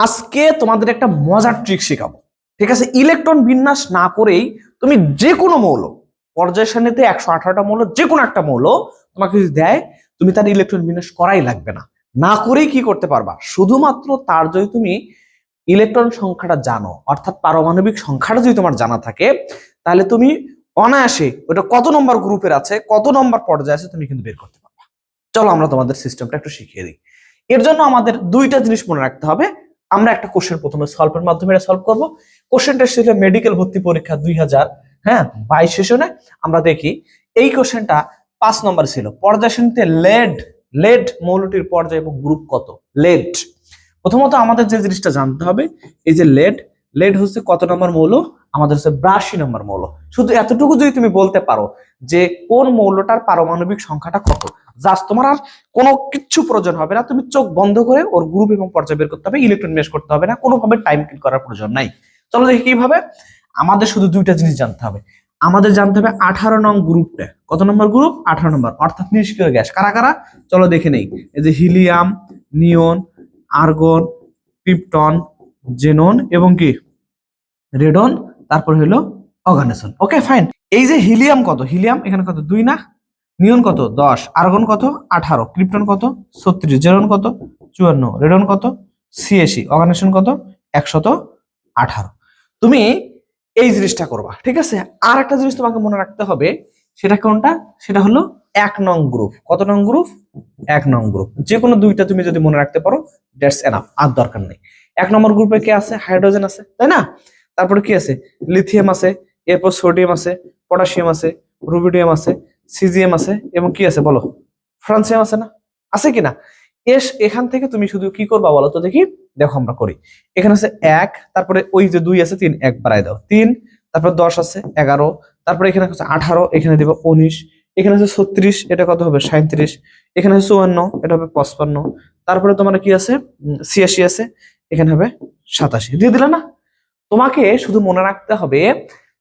আজকে তোমাদের একটা মজার ট্রিক শেখাবো। ঠিক আছে, ইলেকট্রন বিন্যাস না করেই তুমি যে কোনো মৌল, পর্যায় সারণীতে 118টা মৌল, যে কোনো একটা মৌল তোমাকে যদি দেয়, তুমি তার ইলেকট্রন বিন্যাস করাই লাগবে না। না করেই কি করতে পারবা, শুধুমাত্র তার যদি তুমি ইলেকট্রন সংখ্যাটা জানো, অর্থাৎ পারমাণবিক সংখ্যাটা যদি তোমার জানা থাকে, তাহলে তুমি অনায়াসে ওটা কত নম্বর গ্রুপের আছে, কত নম্বর পর্যায়ে আছে, তুমি কিন্তু বের করতে পারবা। চলো আমরা তোমাদের সিস্টেমটা একটু শিখিয়ে দিই। এর জন্য আমাদের দুইটা জিনিস মনে রাখতে হবে। আমরা একটা কোশ্চেন প্রথমে সলভের মাধ্যমে সলভ করব। কোশ্চেনটা ছিল মেডিকেল ভর্তি পরীক্ষা 2022 সেশনে। আমরা দেখি এই কোশ্চেনটা 5 নম্বর ছিল। পর্যায় সারণীতে লেড লেড মৌলটির পর্যায় এবং গ্রুপ কত। লেড, প্রথমত আমাদের যে জিনিসটা জানতে হবে, এই যে লেড, লেড হচ্ছে কত নম্বর মৌল, আমাদের হচ্ছে 82 নম্বর মৌল। শুধু এতটুকু যদি তুমি বলতে পারো যে কোন মৌলটার পারমাণবিক সংখ্যাটা কত, জাস্ট তোমার আর কোনো কিচ্ছু প্রয়োজন হবে না। তুমি চোখ বন্ধ করে ওর গ্রুপ এবং পর্যায় বের করতে হবে, ইলেকট্রন বিন্যাস করতে হবে না, কোনোভাবে টাইম কিল করার প্রয়োজন নাই। চলো দেখি কিভাবে। আমাদের শুধু দুইটা জিনিস জানতে হবে। আমাদের জানতে হবে 18 নং গ্রুপটা কত নম্বর গ্রুপ, 18 নম্বর, অর্থাৎ নিষ্ক্রিয় গ্যাস কারা কারা, চলো দেখে নেই। এই যে হিলিয়াম, নিয়ন, আর্গন, ক্রিপ্টন, জেনন এবং কি রেডন, তারপর হলো অর্গানিজম। Okay fine. এই যে হিলিয়াম কত, হিলিয়াম এখানে কত 2 না, নিয়ন কত 10, আর্গন কত 18, ক্রিপ্টন কত 36, জেনন কত 54, রেডন কত 86, অর্গানিজম কত 118। তুমি এই জিনিসটা করবা, ঠিক আছে। আর একটা জিনিস তোমাকে মনে রাখতে হবে, সেটা কোনটা, সেটা হলো 1 নং গ্রুপ। কত নং গ্রুপ, 1 নং গ্রুপ। যে কোনো দুইটা তুমি যদি মনে রাখতে পারো, দ্যাটস এনাফ, আর দরকার নেই। 1 নম্বর গ্রুপে কে আছে, হাইড্রোজেন আছে, তাই না। তারপরে কি আছে, লিথিয়াম আছে, এরপর সোডিয়াম আছে, পটাশিয়াম আছে, রুবিডিয়াম আছে, সিজিএম আছে এবং কি আছে বলো, ফ্রান্সিয়াম আছে না, আছে কিনা। এখান থেকে তুমি শুধু কি করবা বলো তো দেখি। দেখো আমরা করি, এখানে আছে 1, তারপরে ওই যে 2 আছে 3, 1 বাড়াই দাও 3, তারপর 10 আছে 11, তারপরে এখানে আছে 18, এখানে দিবা 19, এখানে আছে 36, এটা কত হবে 37, এখানে আছে 54, এটা হবে 55, তারপরে তোমার কি আছে 86 আছে, এখানে হবে 87, দিয়ে দিলা না। তোমাকে শুধু মনে রাখতে হবে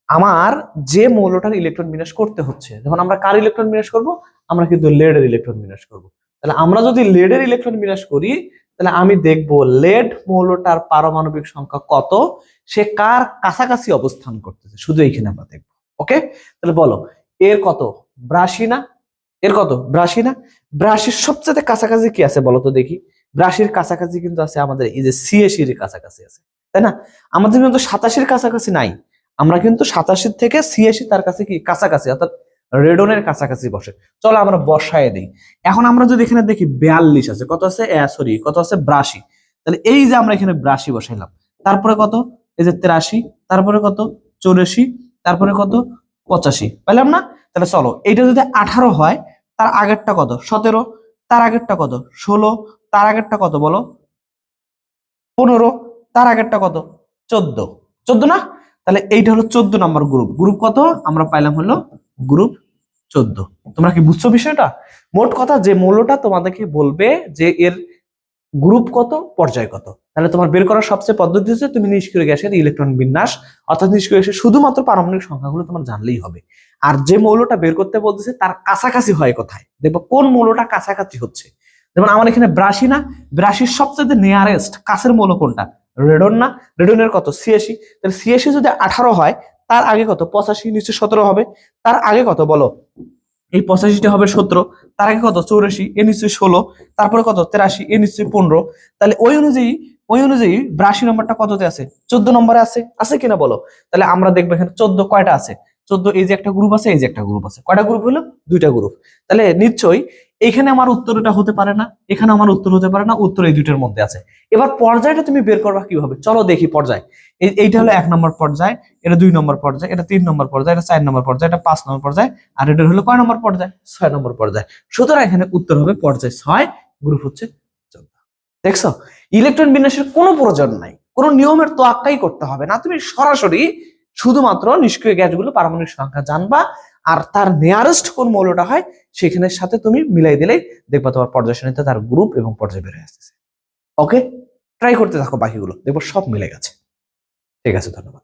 আমার যে মৌলটার ইলেকট্রন বিন্যাস করতে হচ্ছে, যখন আমরা কার ইলেকট্রন বিন্যাস করব, আমরা কিন্তু লেডের ইলেকট্রন বিন্যাস করব। তাহলে আমরা যদি লেডের ইলেকট্রন বিন্যাস করি, তাহলে আমি দেখব লেড মৌলটার পারমাণবিক সংখ্যা কত, সে কার কাছাকাছি অবস্থান করতেছে, শুধু এইখানে আমরা দেখবো। ওকে, তাহলে বলো এর কত 82 না, এর কত 82 না। 82 সবচেয়ে কাছাকাছি কি আছে বলো তো দেখি। 82 কাছাকাছি কিন্তু আছে আমাদের এই যে 86 এর কাছাকাছি আছে, তাই না। আমাদের কিন্তু 87 কাছাকাছি নাই, আমরা কিন্তু 87 থেকে 86 তার কাছে কি কাছাকাছি, অর্থাৎ রেডনের কাছাকাছি বসে। চলো আমরা বসায় দিই। এখন আমরা যদি এখানে দেখি 42 আছে, কত আছে সরি কত আছে 82, তাহলে এই যে আমরা এখানে 82 বসাইলাম, তারপরে কত এই যে 83, তারপরে কত 84, তারপরে কত 85, পেলাম না। তাহলে চলো এইটা যদি 18 হয়, তার আগেরটা কত 17, তার আগেরটা কত 16, তার আগেরটা কত বলো 15, তার আগেরটা কত 14, 14 না। তাহলে এইটা হলো 14 নম্বর গ্রুপ। গ্রুপ কত আমরা পাইলাম হলো গ্রুপ 14। তোমরা কি বুঝছো বিষয়টা। মোট কথা যে মৌলটা তোমাদেরকে বলবে যে এর গ্রুপ কত, পর্যায় কত, তাহলে তোমার বের করার সবচেয়ে পদ্ধতি হচ্ছে তুমি নিষ্ক্রিয় গ্যাসের ইলেকট্রন বিন্যাস, অর্থাৎ নিষ্ক্রিয় গ্যাসের শুধুমাত্র পারমাণবিক সংখ্যাগুলো তোমার জানলেই হবে। আর যে মৌলটা বের করতে বলতেছে তার কাছাকাছি হয় কোথায়, দেখবো কোন মৌলটা কাছাকাছি হচ্ছে। যেমন আমার এখানে 82 না, 82 সবচেয়ে নিয়ারেস্ট কাছের মৌল কোনটা, রেডন না। রেডনের কত 86, তাহলে 86 যদি 18 হয়, তার আগে কত 85, নিচে 17 হবে, তার আগে কত বলো এই 85টা হবে 17, তার আগে কত 84, এ নিশ্চয়ই 16, তারপরে কত 83, এ নিশ্চয়ই 15। তাহলে ওই অনুযায়ী 82 নম্বরটা কততে আছে, 14 নম্বরে আছে, আছে কিনা বলো। তাহলে আমরা দেখবো এখানে 14 কয়টা আছে, 14 এই যে একটা গ্রুপ আছে, এই যে একটা গ্রুপ আছে, কয়টা গ্রুপ হলো, দুইটা গ্রুপ। তাহলে নিশ্চয়ই এখানে আমার উত্তরটা হতে পারে না, এখানে আমার উত্তর হতে পারে না, উত্তর এই দুইটার মধ্যে আছে। এবার পর্যায়টা তুমি বের করবা কিভাবে, চলো দেখি পর্যায়। এইটা হলো 1 নম্বর পর্যায়, এটা 2 নম্বর পর্যায়, এটা 3 নম্বর পর্যায়, এটা 4 নম্বর পর্যায়, এটা 5 নম্বর পর্যায়, আর এটা হলো কয় নম্বর পর্যায়, 6 নম্বর পর্যায়। সুতরাং এখানে উত্তর হবে পর্যায় 6, গ্রুপ হচ্ছে 14। দেখছো, ইলেকট্রন বিন্যাসের কোনো প্রয়োজন নাই, কোনো নিয়মের তোয়াক্কাই করতে হবে না, তুমি সরাসরি শুধুমাত্র নিষ্ক্রিয় গ্যাসগুলো পারমাণবিক সংখ্যা জানবা, আর তার নিয়ারেস্ট কোন মৌলটা হয় সেখানের সাথে তুমি মিলাই দিলেই দেখবা তোমার পর্যায় সারণীতে তার গ্রুপ এবং পর্যায় বের হয়ে আসতেছে। ওকে, ট্রাই করতে থাকো, বাকিগুলো দেখবো সব মিলে গেছে। ঠিক আছে, ধন্যবাদ।